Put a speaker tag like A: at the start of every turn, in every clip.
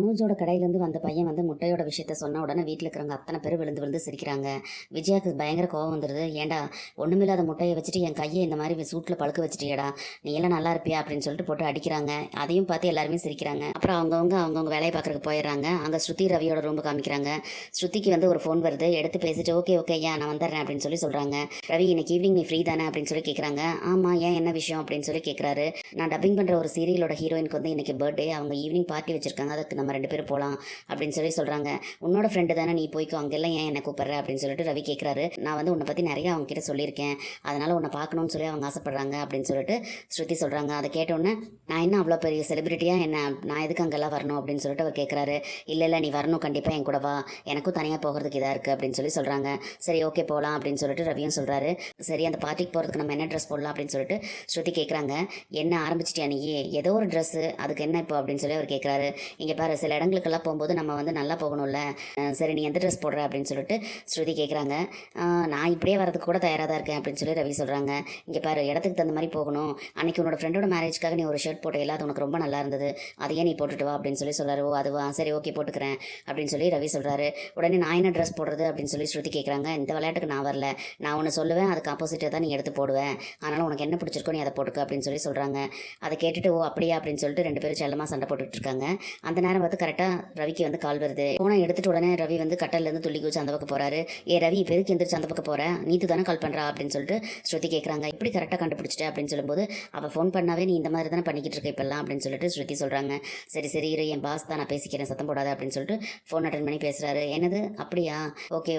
A: மனோஜோட கடையிலேருந்து வந்த பையன் வந்து முட்டையோட விஷயத்த சொன்ன உடனே வீட்டில் இருக்கிறவங்க அத்தனை பேர் விழுந்து விழுந்து சிரிக்கிறாங்க. விஜயாவுக்கு பயங்கர கோவம் வந்துடுது. ஏன்டா ஒன்றுமில்லாத முட்டையை வச்சுட்டு என் கையை இந்த மாதிரி சூட்டில் பழுக்க வச்சுட்டியடா, நீ எல்லாம் நல்லா இருப்பியா அப்படின்னு சொல்லிட்டு போட்டு அடிக்கிறாங்க. அதையும் பார்த்து எல்லாருமே சிரிக்கிறாங்க. அப்புறம் அவங்கவுங்க வேலையை பார்க்குறதுக்கு போயிடுறாங்க. அங்கே ஸ்ருதி ரவியோட ரூம்பு காமிக்கிறாங்க. ஸ்ருதிக்கு வந்து ஒரு ஃபோன் வருது. எடுத்து பேசிட்டு ஓகே ஓகே ஏன் நான் வந்துடுறேன் அப்படின்னு சொல்லி சொல்கிறாங்க. ரவி இன்னைக்கு ஈவினிங் நீ ஃப்ரீ தானே அப்படின்னு சொல்லி கேட்குறாங்க. ஆமாம் ஏன் என்ன விஷயம் அப்படின்னு சொல்லி கேட்குறாரு. நான் டப்பிங் பண்ணுற ஒரு சீரியலோட ஹீரோயினுக்கு வந்து இன்னைக்கு பர்த்டே, அவங்க ஈவினிங் பார்ட்டி வச்சிருக்காங்க, அதுக்கு நம்ம 2 பேரும் போகலாம் அப்படின்னு சொல்லி சொல்கிறாங்க. உன்னோட ஃப்ரெண்டு தானே, நீ போய்க்கோ, அங்கெல்லாம் ஏன் என்ன கூப்பிட்ற அப்படின்னு சொல்லிட்டு ரவி கேட்குறாரு. நான் வந்து உன்னை பற்றி நிறைய அவங்க கிட்ட சொல்லியிருக்கேன், அதனால் உன்னை பார்க்கணும்னு சொல்லி அவங்க ஆசைப்பட்றாங்க அப்படின்னு சொல்லிட்டு ஸ்ருதி சொல்கிறாங்க. அதை கேட்டோன்னே நான் என்ன அவ்வளோ பெரிய செலிபிரிட்டியாக என்ன, நான் எதுக்கு அங்கெல்லாம் வரணும் அப்படின்னு சொல்லிட்டு அவர் கேட்குறாரு. இல்லை நீ வரணும், கண்டிப்பாக என் கூட வா, எனக்கும் தனியாக போகிறதுக்கு இதாக இருக்குது அப்படின்னு சொல்லி சொல்கிறாங்க. சரி ஓகே போகலாம் அப்படின்னு சொல்லிட்டு ரவியும் சொல்கிறாரு. சரி அந்த பார்ட்டிக்கு போகிறதுக்கு நம்ம என்ன ட்ரெஸ் போடலாம் அப்படின்னு சொல்லிட்டு ஸ்ருதி கேட்குறாங்க. என்ன ஆரம்பிச்சிட்டியா நீ, ஏதோ ஒரு ட்ரெஸ்ஸு, அதுக்கு என்ன இப்போ அப்படின்னு சொல்லி அவர் கேட்குறாரு. இங்கே பாரு, சில இடங்களுக்கெல்லாம் போகும்போது நம்ம வந்து நல்லா போகணும்ல, சரி நீ எந்த ட்ரெஸ் போடுற அப்படின்னு சொல்லிட்டு ஸ்ருதி கேட்குறாங்க. நான் இப்படியே வரதுக்கு கூட தயாராக தான் இருக்கேன் அப்படின்னு சொல்லி ரவி சொல்கிறாங்க. இங்கே பாரு, இடத்துக்கு தகுந்த மாதிரி போகணும், அன்றைக்கி உன்னோட ஃப்ரெண்டோட மேரேஜ்க்காக நீ ஒரு ஷர்ட் போட்ட, அது உனக்கு ரொம்ப நல்லா இருந்தது, அதையே நீ போட்டுட்டு வா அப்படின்னு சொல்லி சொல்கிறாரு. ஓ அதுவா, சரி ஓகே போட்டுக்கிறேன் அப்படின்னு சொல்லி ரவி சொல்கிறாரு. உடனே நான் என்ன ட்ரெஸ் போடுறது அப்படின்னு சொல்லி ஸ்ருதி கேட்குறாங்க. இந்த விளையாட்டுக்கு நான் வரல, நான் ஒன்று சொல்லுவேன், அதுக்கு ஆப்போசிட்டாக தான் நீ எடுத்து போடுவேன், அதனால் உனக்கு என்ன பிடிச்சிருக்கோ நீ அதை போட்டுக்க அப்படின்னு சொல்லி சொல்கிறாங்க. அதை கேட்டுட்டு ஓ அப்படியா அப்படின்னு சொல்லிட்டு 2 பேரும் செல்லமாக சண்டை போட்டுட்டு இருக்காங்க. அந்த நேரம் பார்த்து கரெக்டாக ரவிக்கு வந்து கால் வருது. ஃபோனை எடுத்துட்டு உடனே ரவி வந்து கட்டல்லேருந்து துள்ளி குதிச்சு அந்த பக்கம் போகிறாரு. ரவி இப்போ எதுக்கு எந்திரிச்சு அந்த பக்கம் போகிறேன், நீத்து தானே கால் பண்ணுறா அப்படின்னு சொல்லிட்டு ஸ்ருதி கேட்குறாங்க. இப்படி கரெக்டாக கண்டுபிடிச்சிட்டேன் அப்படின்னு சொல்லும்போது அவள் ஃபோன் பண்ணாவே நீ இந்த மாதிரி தானே பண்ணிக்கிட்டு இருக்க இப்பெல்லாம் அப்படின்னு சொல்லிட்டு ஸ்ருதி சொல்கிறாங்க. சரி இரு, என் பாஸ் தான், நான் பேசிக்கிறேன், சத்தம் போடாத அப்படின்னு சொல்லிட்டு ஃபோன் அட்டன் பண்ணி பேசுகிறாரு. என்னது அப்படியா, ஓகே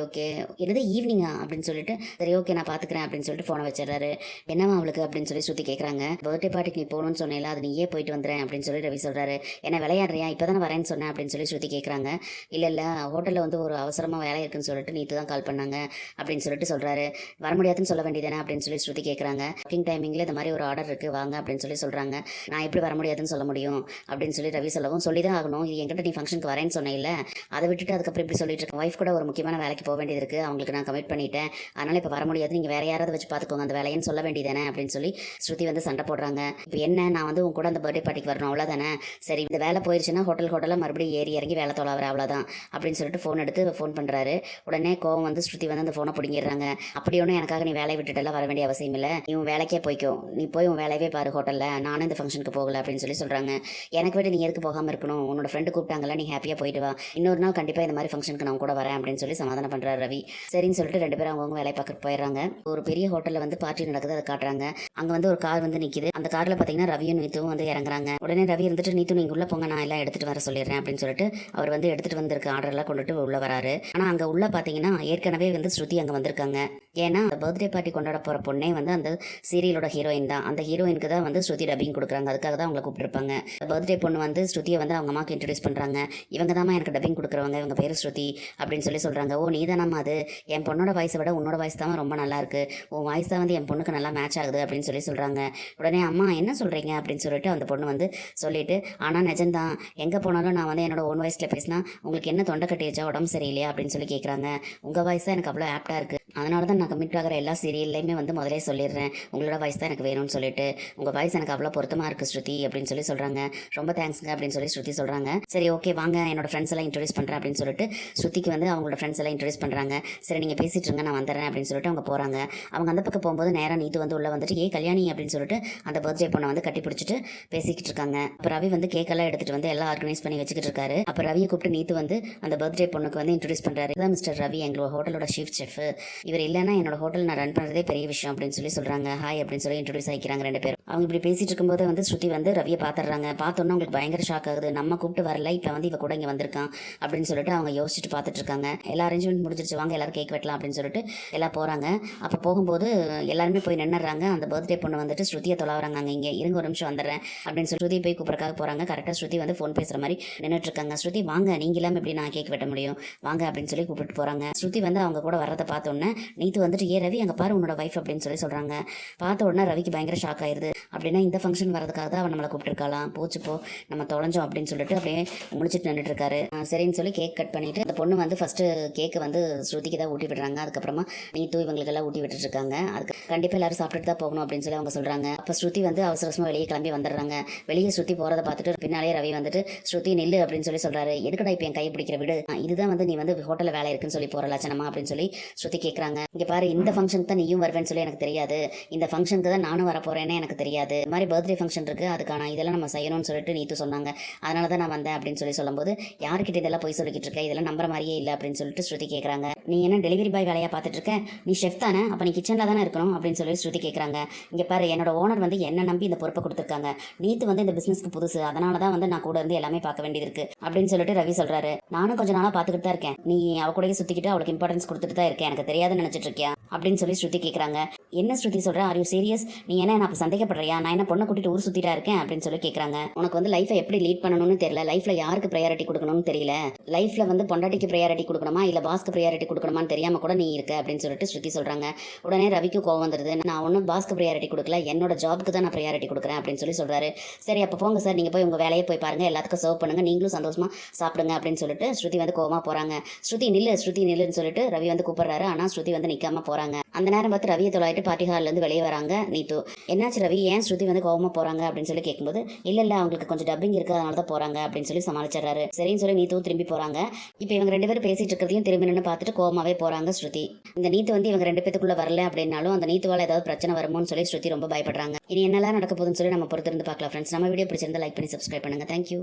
A: என்னது ஈவினிங்கா அப்படின்னு சொல்லிட்டு சரி ஓகே நான் பார்த்துக்கிறேன் அப்படின்னு சொல்லிட்டு ஃபோனை வச்சிடறாரு. என்னவா அவளுக்கு அப்படின்னு சொல்லி ஸ்ருதி கேட்குறாங்க. பர்த்டே பார்ட்டிக்கு நீ போகணும்னு சொன்னேல, அது நீயே போயிட்டு வந்துறேன் அப்படின்னு சொல்லி ரவி சொல்கிறாரு. என்ன விளையாடுறியா, இப்போ தானே வரேன்னு சொன்னேன் அப்படின்னு சொல்லி ஸ்ருதி கேட்குறாங்க. இல்லை ஹோட்டலில் வந்து ஒரு அவசரமாக வேலை இருக்குன்னு சொல்லிட்டு நீத்து தான் கால் பண்ணாங்க அப்படின்னு சொல்லிட்டு சொல்கிறாரு. வர முடியாதுன்னு சொல்ல வேண்டியதானே அப்படின்னு சொல்லி ஸ்ருதி கேட்குறாங்க. ஒர்க்கிங் டைமிங்கில் இந்த மாதிரி ஒரு ஆர்டர் இருக்குது வாங்க அப்படின்னு சொல்லி சொல்கிறாங்க. நான் எப்படி வர முடியாதுன்னு சொல்ல முடியும் அப்படின்னு சொல்லி ரவி சொல்லவும், சொல்லி தான் ஆகணும், இது என்கிட்ட நீ ஃபங்க்ஷனுக்கு வரேன்னு சொன்னேன், அதை விட்டுட்டு அதுக்கப்புறம் இப்படி சொல்லிட்டு இருக்கேன், ஒய்ஃப் கூட ஒரு முக்கியமான வேலைக்கு போக வேண்டியது இருக்குது, அவங்களுக்கு நான் கமிட் பண்ணிட்டேன், அதனால் இப்போ வர முடியாது, நீங்கள் வேறு யாராவது வச்சு பார்த்துக்கோங்க அந்த வேலைன்னு சொல்ல வேண்டியதானே அப்படின்னு சொல்லி ஸ்ருதி வந்து சண்டை போடுறாங்க. இப்போ என்ன, நான் வந்து உங்க கூட அந்த பர்த்டே பார்ட்டிக்கு வரணும் அவ்வளோதானே, சரி இந்த வேலை போயிடுச்சுன்னா ஹோட்டலாக மறுபடியும் ஏறி இறங்கி வேலை தொலைவர அவ்வளோதான் அப்படின்னு சொல்லிட்டு ஃபோன் எடுத்து ஃபோன் பண்ணுறாரு. உடனே கோவம் வந்து ஸ்ருதி வந்து அந்த ஃபோனை பிடிங்கிடுறாங்க. அப்படி ஒன்றும் எனக்காக நீ வேலையை விட்டுட்டெல்லாம் வர வேண்டிய அவசியம் இல்லை, நீ உன் வேலைக்கே போய்க்கோ, நீ போய் உன் வேலையவே பாரு ஹோட்டலில், நானும் இந்த ஃபங்க்ஷனுக்கு போகல அப்படின்னு சொல்லி சொல்கிறாங்க. எனக்கு விட்டு நீ எதுக்கு போகாமல் இருக்கணும், உன்னோட ஃப்ரெண்டு கூப்பிட்டாங்கல்ல, நீ ஹாப்பியாக போயிட்டு வா, இன்னொரு நாள் கண்டிப்பாக இந்த மாதிரி ஃபங்க்ஷனுக்கு நான் கூட வரேன் அப்படின்னு சொல்லி சமாதானம் பண்ணுறாரு ரவி. சரின்னு சொல்லிட்டு 2 பேரும் அவங்கவுங்க வேலையை பார்க்க போயிடுறாங்க. ஒரு பெரிய ஹோட்டலில் வந்து பார்ட்டி நடக்குது, அதை காட்டுறாங்க. அங்கே வந்து ஒரு கார் வந்து நிற்கிது. அந்த காரில் பார்த்தீங்கன்னா ரவியும் நீத்துவும் வந்து இறங்குறாங்க. உடனே ரவி இருந்துட்டு நீத்து நீங்கள் உள்ளே போங்க, நான் எல்லாம் எடுத்துகிட்டு வர சொல்லிடுறேன் அப்படின்னு சொல்லிட்டு அவர் வந்து எடுத்துகிட்டு வந்திருக்க ஆர்டர்லாம் கொண்டுட்டு உள்ளே வராரு. ஆனால் அங்கே உள்ள பார்த்தீங்கன்னா ஏற்கனவே வந்து ஸ்ருதி அங்கே வந்திருக்காங்க. ஏன்னா அந்த பர்த்டே பார்ட்டி கொண்டாட போகிற பொண்ணே வந்து அந்த சீரியலோட ஹீரோயின் தான். அந்த ஹீரோயினுக்கு தான் வந்து ஸ்ருதி டப்பிங் கொடுக்குறாங்க, அதுக்காக தான் அவங்களை கூப்பிட்டுருப்பாங்க. பர்த்டே பொண்ணு வந்து ஸ்ருதியை வந்து அவங்க அம்மாவுக்கு இன்ட்ரடியூஸ் பண்ணுறாங்க. இவங்க தான் எனக்கு டப்பிங் கொடுக்குறவங்க, இவங்க பேர் ஸ்ருதி அப்படின்னு சொல்லி சொல்கிறாங்க. ஓ நீ தானம்மா அது, என் பொண்ணோட வாய்ஸை விட உன்னோட வாய்ஸ் தான் ரொம்ப நல்லா இருக்கு, உன் வாய்ஸ் தான் வந்து என் பொண்ணுக்கு நல்லா மேட்ச் ஆகுது அப்படின்னு சொல்லி சொல்கிறாங்க. உடனே அம்மா என்ன சொல்கிறீங்க அப்படின்னு சொல்லிட்டு அந்த பொண்ணு வந்து சொல்லிட்டு, ஆனால் நிஜம்தான், எங்கே போனாலும் நான் வந்து என்னோட ஓன் வாய்ஸில் பேசினா உங்களுக்கு என்ன தொண்டை கட்டிடுச்சா, உடம்பு சரியில்லையா அப்படின்னு சொல்லி கேட்குறாங்க. உங்கள் வாய்ஸ் தான் எனக்கு அவ்வளோ ஆப்டாக இருக்குது, அதனால தான் நான் கமிட் ஆகிற எல்லா சீரியல்லையுமே வந்து முதலே சொல்லிடுறேன், உங்களோட வாய்ஸ் தான் எனக்கு வேணும்னு சொல்லிட்டு, உங்கள் வாய்ஸ் எனக்கு அவ்வளோ பொருத்தமாக இருக்குது ஸ்ருதி அப்படின்னு சொல்லி சொல்கிறாங்க. ரொம்ப தேங்க்ஸ்ங்க அப்படின்னு சொல்லி ஸ்ருதி சொல்கிறாங்க. சரி ஓகே வாங்க என்னோட ஃப்ரெண்ட்ஸ் எல்லாம் இன்ட்ரடியூஸ் பண்ணுறேன் அப்படின்னு சொல்லிட்டு ஸ்ருதிக்கு வந்து அவங்களோட ஃப்ரெண்ட்ஸ் எல்லாம் இன்ட்ரடியூஸ் பண்ணுறாங்க. சரி நீங்கள் பேசிட்டு இருங்க, நான் வந்துடுறேன் அப்படின்னு சொல்லிட்டு அவங்க போகிறாங்க. அவங்க அந்த பக்கம் போகும்போது நேராக நீத்து வந்து உள்ளே வந்துட்டு கல்யாணி அப்படின்னு சொல்லிட்டு அந்த பர்த்டே பொண்ணை வந்து கட்டி பிடிச்சிட்டு பேசிக்கிட்டு இருக்காங்க. அப்போ ரவி வந்து கேக்கெல்லாம் எடுத்துகிட்டு வந்து எல்லாம் ஆர்கனைஸ் பண்ணி வச்சுக்கிட்டு இருக்காரு. அப்போ ரவியை கூப்பிட்டு நீத்து வந்து அந்த பர்த்டே பொண்ணுக்கு வந்து இன்ட்ரடியூஸ் பண்ணுறாரு. இதான் மிஸ்டர் ரவி, எங்களோட ஹோட்டலோட சீஃப் செஃப், இவர் இல்லைன்னா என்னோட ஹோட்டல் நான் ரன் பண்ணுறதே பெரிய விஷயம் அப்படின்னு சொல்லி சொல்கிறாங்க. ஹாய் அப்படின்னு சொல்லி இன்ட்ரடியூஸ் ஆகிக்கிறாங்க 2 பேரும். அவங்க இப்படி பேசிட்டு இருக்கும்போது வந்து ஸ்ருதி வந்து ரவியை பார்த்துடுறாங்க. பார்த்தோன்னா உங்களுக்கு பயங்கர ஷாக் ஆகுது, நம்ம கூப்பிட்டு வரல, இப்போ வந்து இவ கூட இங்கே வந்திருக்கான் அப்படின்னு சொல்லிட்டு அவங்க யோசிச்சுட்டு பார்த்துட்டு இருக்காங்க. எல்லா அரேஞ்ச்மெண்ட் முடிஞ்சிருச்சு, வாங்க எல்லாரும் கேக் வெட்டலாம் அப்படின்னு சொல்லிட்டு எல்லாம் போகிறாங்க. அப்போ போகும்போது எல்லாருமே போய் நின்னுறாங்க. அந்த பர்த்டே பொண்ணு வந்துட்டு ஸ்ருதியை தொலைவறாங்க. அங்கே இங்கே இருங்க ஒரு நிமிஷம் வந்துடுறேன் அப்படின்னு சொல்லி ஸ்ருதி போய் கூப்பிட்றக்காக போகிறாங்க. கரெக்டாக ஸ்ருதி வந்து ஃபோன் பேசுகிற மாதிரி நின்றுட்டு இருக்காங்க. ஸ்ருதி வாங்க, நீங்க இல்லாமல் எப்படி நான் கேக் வெட்ட முடியும், வாங்க அப்படின்னு சொல்லி கூப்பிட்டு போகிறாங்க. ஸ்ருதி வந்து அவங்க கூட வரதை பார்த்தோன்னே நீத்து வந்துட்டு ரவி அங்கே பாரு உன்னோட வைஃப் அப்படின்னு சொல்லி சொல்கிறாங்க. பார்த்த உடனே ரவிக்கு பயங்கர ஷாக் ஆயிடுது. அப்படின்னா இந்த ஃபங்க்ஷன் வரதுக்காக தான் அவன் நம்மளை கூப்பிட்டுருக்கலாம். போச்சு போ, நம்ம தொலைஞ்சோம் அப்படின்னு சொல்லிட்டு அப்படியே முழிச்சிட்டு நின்றுட்டு இருக்காரு. சரின்னு சொல்லி கேக் கட் பண்ணிட்டு அந்த பொண்ணு வந்து ஃபர்ஸ்ட் கேக்கு வந்து ஸ்ருதிக்கு தான் ஊட்டி விடுறாங்க. அதுக்கப்புறமா நீத்து இவங்களுக்கெல்லாம் ஊட்டி விட்டுட்டு இருக்காங்க. அதுக்கு கண்டிப்பாக எல்லாரும் சாப்பிட்டுட்டு தான் போகணும் அப்படின்னு சொல்லி அவங்க சொல்றாங்க. அப்போ ஸ்ருதி வந்து அவசரமா வெளியே கிளம்பி வந்துடுறாங்க. வெளியே ஸ்ருதி போறதை பார்த்துட்டு பின்னாலே ரவி வந்துட்டு ஸ்ருதி நில்லு அப்படின்னு சொல்லி சொல்றாரு. எதுக்கடா இப்போ என் கை பிடிக்கிற விடு, இதுதான் வந்து நீ வந்து ஹோட்டலில் வேலை இருக்குன்னு சொல்லி போற லட்சணமா அப்படின்னு சொல்லி ஸ்ருதி கேட்குறாங்க. இங்கே பாரு, இந்த ஃபங்க்ஷன் தான் நீயும் வருவேன்னு சொல்லி எனக்கு தெரியாது, இந்த ஃபங்க்ஷனுக்கு தான் நானும் வர போறேன்னு எனக்கு தெரியாது, இந்த மாதிரி பர்த்டே ஃபங்க்ஷன் இருக்கு, அதுக்கான இதெல்லாம் நம்ம செய்யணும்னு சொல்லிட்டு நீத்து சொன்னாங்க, அதனால தான் நான் வந்தேன் அப்படின்னு சொல்லி சொல்லும்போது, யார்கிட்ட இதெல்லாம் போய் சொல்லிக்கிட்டு இருக்க, இதெல்லாம் நம்புற மாதிரியே இல்லை அப்படின்னு சொல்லிட்டு ஸ்ருதி கேட்குறாங்க. நீ என்ன டெலிவரி பாய் வேலையா பார்த்துட்டு இருக்க, நீ ஷெஃப் தானே, அப்போ நீ கிச்சனில் தானே இருக்கணும் அப்படின்னு சொல்லி ஸ்ருதி கேட்குறாங்க. இங்கே பாரு, என்னோட ஓனர் வந்து என்ன நம்பி இந்த பொறுப்பை கொடுத்துருக்காங்க, நீத்து வந்து இந்த பிசினஸ்க்கு புதுசு, அதனால தான் வந்து நான் கூட இருந்து எல்லாமே பார்க்க வேண்டியது இருக்கு அப்படின்னு சொல்லிட்டு ரவி சொல்றாரு. நானும் கொஞ்ச நாளாக பார்த்துக்கிட்டு தான் இருக்கேன், நீ அவ கூடயே சுற்றிக்கிட்டு அவளுக்கு இம்பார்ட்டன்ஸ் கொடுத்துட்டு தான் இருக்கேன், எனக்கு தெரியாதுன்னு நினச்சிட்டு இருக்கியா அப்படின்னு சொல்லி ஸ்ருதி கேட்குறாங்க. என்ன ஸ்ருதி சொல்ற, ஆர் யூ சீரியஸ், நீ என்ன நான் சந்தேகப்படுறியா, நான் என்ன பொண்ணை கூட்டிட்டு ஊர் சுற்றிட்டா இருக்கேன் அப்படின்னு சொல்லி கேட்குறாங்க. உனக்கு வந்து லைஃபை எப்படி லீட் பண்ணணும்னு தெரியல, லைஃப்ல யாருக்கு ப்ரையாரிட்டி கொடுக்கணும்னு தெரியல, லைஃப்ல வந்து பொண்டாட்டிக்கு ப்ரையாரிட்டி கொடுக்கணுமா இல்லை பாஸ்க்கு ப்ரையாரிட்டி கொடுக்கணுமான்னு தெரியாம கூட நீ இருக்க அப்படின்னு சொல்லிட்டு ஸ்ருதி சொல்றாங்க. உடனே ரவிக்கு கோவம் வந்துருது. நான் ஒன்றும் பாஸ்க்கு ப்ரையாரிட்டி கொடுக்கல, என்னோட ஜாப்க்கு தான் நான் ப்ரையாரிட்டி கொடுக்குறேன் அப்படின்னு சொல்லி சொல்றாரு. சரி அப்போ போங்க சார், நீங்க போய் உங்க வேலையை போய் பாருங்க, எல்லாத்துக்கும் சர்வ் பண்ணுங்க, நீங்களும் சந்தோஷமா சாப்பிடுங்க அப்படின்னு சொல்லிட்டு ஸ்ருதி வந்து கோவமா போறாங்க. ஸ்ருதி நில்லுன்னு சொல்லிட்டு ரவி வந்து கூப்பிடுறாரு. ஆனா ஸ்ருதி வந்து நிக்காம போறாங்க. அந்த நேரம் பார்த்து ரவியை தொலைட்டு பார்ட்டி ஹால்ல இருந்து வெளியே வராங்க நீத்து. என்னாச்சு ரவி, ஏன் ஸ்ருதி வந்து கோவமா போறாங்க அப்படின்னு சொல்லி கேட்கும்போது, இல்ல அவங்களுக்கு கொஞ்சம் டப்பிங் இருக்கு, அதனால தான் போறாங்க அப்படின்னு சொல்லி சமாளிச்சிடறாரு. சரின்னு சொல்லி நீத்துவும் திரும்பி போறாங்க. இப்போ இவங்க ரெண்டு பேரும் பேசிட்டு இருக்கிறதையும் திரும்பி நின்று பார்த்துட்டு கோவமாவே போறாங்க ஸ்ருதி. இந்த நீத்து வந்து இவங்க ரெண்டு பேத்துக்குள்ள வரல அப்படின்னாலும் அந்த நீத்துவால ஏதாவது பிரச்சனை வருமோன்னு சொல்லி ஸ்ருதி ரொம்ப பயப்படுறாங்க. இனி என்னெல்லாம் நடக்க போகுதுன்னு சொல்லி நம்ம பொறுத்திருந்து பார்க்கலாம் ஃப்ரெண்ட்ஸ். நம்ம வீடியோ பிடிச்சிருந்தா லைக் பண்ணி சப்ஸ்கிரைப் பண்ணுங்க. தேங்க்யூ.